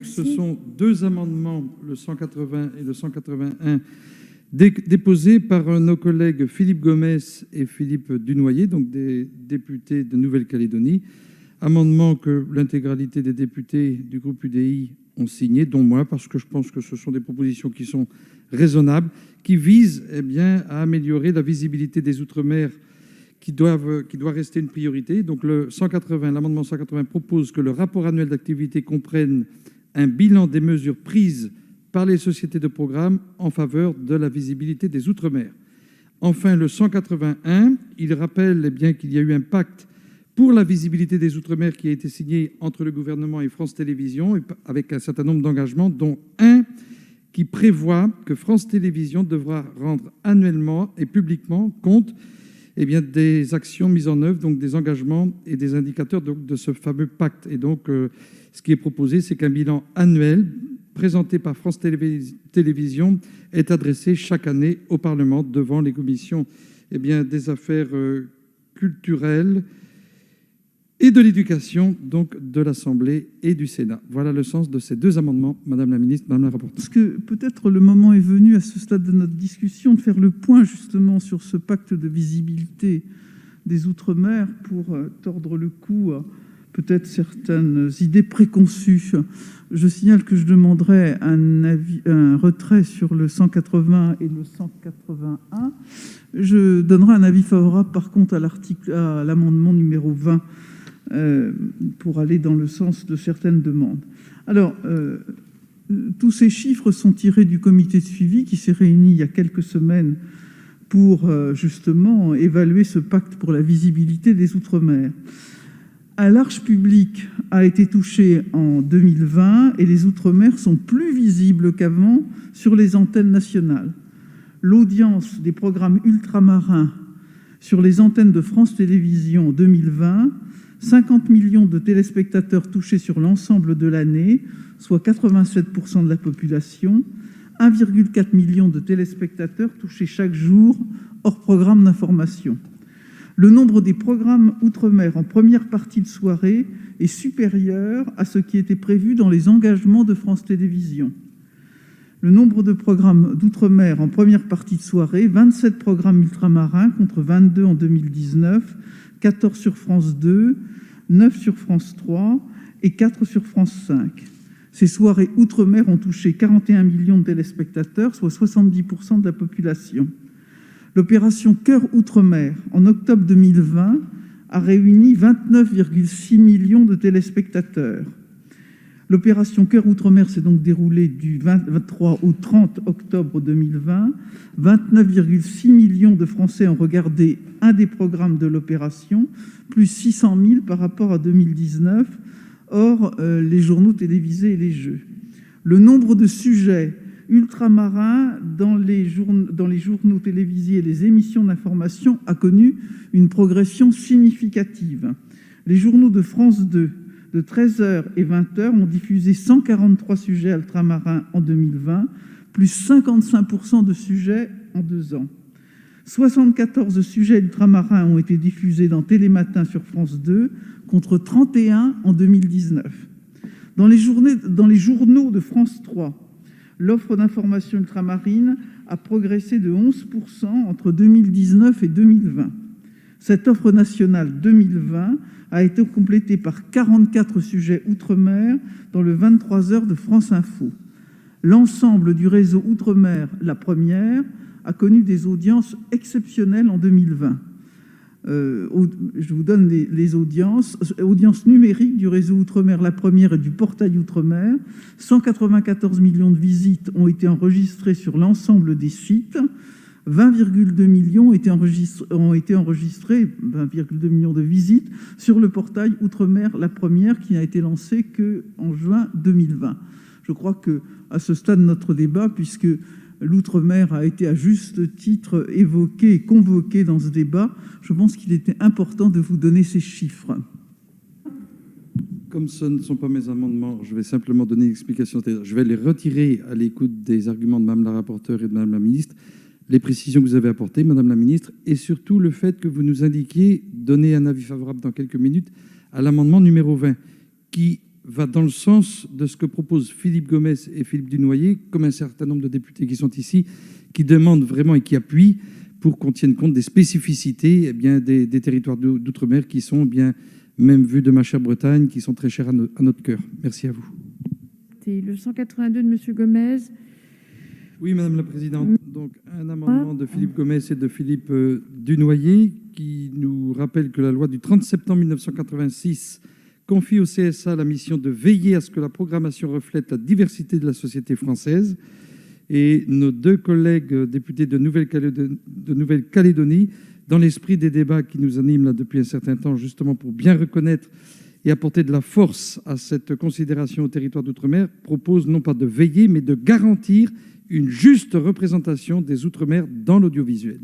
Ce sont deux amendements, le 180 et le 181, déposés par nos collègues Philippe Gomès et Philippe Dunoyer, donc des députés de Nouvelle-Calédonie. Amendements que l'intégralité des députés du groupe UDI ont signés, dont moi, parce que je pense que ce sont des propositions qui sont raisonnables, qui visent à améliorer la visibilité des Outre-mer, qui doit rester une priorité. Donc l'amendement 180 propose que le rapport annuel d'activité comprenne un bilan des mesures prises par les sociétés de programme en faveur de la visibilité des Outre-mer. Enfin, le 181, il rappelle qu'il y a eu un pacte pour la visibilité des Outre-mer qui a été signé entre le gouvernement et France Télévisions, avec un certain nombre d'engagements, dont un qui prévoit que France Télévisions devra rendre annuellement et publiquement compte des actions mises en œuvre, donc des engagements et des indicateurs de ce fameux pacte. Et donc, ce qui est proposé, c'est qu'un bilan annuel présenté par France Télévisions est adressé chaque année au Parlement devant les commissions des affaires culturelles et de l'éducation, donc de l'Assemblée et du Sénat. Voilà le sens de ces deux amendements, Madame la Ministre, Madame la rapporteure. Parce que peut-être le moment est venu, à ce stade de notre discussion, de faire le point justement sur ce pacte de visibilité des Outre-mer pour tordre le cou à peut-être certaines idées préconçues. Je signale que je demanderai un retrait sur le 180 et le 181. Je donnerai un avis favorable par contre à l'amendement numéro 20 pour aller dans le sens de certaines demandes. Alors, tous ces chiffres sont tirés du comité de suivi qui s'est réuni il y a quelques semaines pour justement évaluer ce pacte pour la visibilité des Outre-mer. Un large public a été touché en 2020 et les Outre-mer sont plus visibles qu'avant sur les antennes nationales. L'audience des programmes ultramarins sur les antennes de France Télévisions en 2020, 50 millions de téléspectateurs touchés sur l'ensemble de l'année, soit 87% de la population, 1,4 million de téléspectateurs touchés chaque jour, hors programme d'information. Le nombre des programmes Outre-mer en première partie de soirée est supérieur à ce qui était prévu dans les engagements de France Télévisions. Le nombre de programmes d'Outre-mer en première partie de soirée, 27 programmes ultramarins contre 22 en 2019, 14 sur France 2, 9 sur France 3 et 4 sur France 5. Ces soirées Outre-mer ont touché 41 millions de téléspectateurs, soit 70% de la population. L'opération Cœur Outre-mer, en octobre 2020, a réuni 29,6 millions de téléspectateurs. L'opération Cœur Outre-mer s'est donc déroulée du 23 au 30 octobre 2020. 29,6 millions de Français ont regardé un des programmes de l'opération, plus 600 000 par rapport à 2019, hors les journaux télévisés et les jeux. Le nombre de sujets ultramarins dans les journaux télévisés et les émissions d'information a connu une progression significative. Les journaux de France 2, de 13h et 20h, ont diffusé 143 sujets ultramarins en 2020, plus 55% de sujets en 2 ans. 74 sujets ultramarins ont été diffusés dans Télématin sur France 2, contre 31 en 2019. Dans les journaux de France 3, l'offre d'information ultramarine a progressé de 11% entre 2019 et 2020. Cette offre nationale 2020 a été complétée par 44 sujets Outre-mer dans le 23h de France Info. L'ensemble du réseau Outre-mer, la première, a connu des audiences exceptionnelles en 2020. Je vous donne les audiences. Audience numérique du réseau Outre-mer, la première, et du portail Outre-mer. 194 millions de visites ont été enregistrées sur l'ensemble des sites. 20,2 millions ont été enregistrés, 20,2 millions de visites, sur le portail Outre-mer, la première, qui n'a été lancé qu'en juin 2020. Je crois qu'à ce stade de notre débat, puisque l'Outre-mer a été à juste titre évoqué et convoqué dans ce débat, je pense qu'il était important de vous donner ces chiffres. Comme ce ne sont pas mes amendements, je vais simplement donner une explication. Je vais les retirer à l'écoute des arguments de Mme la rapporteure et de Mme la ministre, les précisions que vous avez apportées, Madame la ministre, et surtout le fait que vous nous indiquiez donner un avis favorable dans quelques minutes à l'amendement numéro 20, qui va dans le sens de ce que proposent Philippe Gomès et Philippe Dunoyer, comme un certain nombre de députés qui sont ici, qui demandent vraiment et qui appuient pour qu'on tienne compte des spécificités des territoires d'outre-mer qui sont même vus de ma chère Bretagne, qui sont très chers à notre cœur. Merci à vous. C'est le 182 de M. Gomez. Oui, Madame la Présidente. Donc, un amendement de Philippe Gomès et de Philippe Dunoyer qui nous rappelle que la loi du 30 septembre 1986 confie au CSA la mission de veiller à ce que la programmation reflète la diversité de la société française. Et nos deux collègues députés de Nouvelle-Calédonie, dans l'esprit des débats qui nous animent là depuis un certain temps, justement pour bien reconnaître et apporter de la force à cette considération au territoire d'outre-mer, proposent non pas de veiller, mais de garantir une juste représentation des outre-mer dans l'audiovisuel.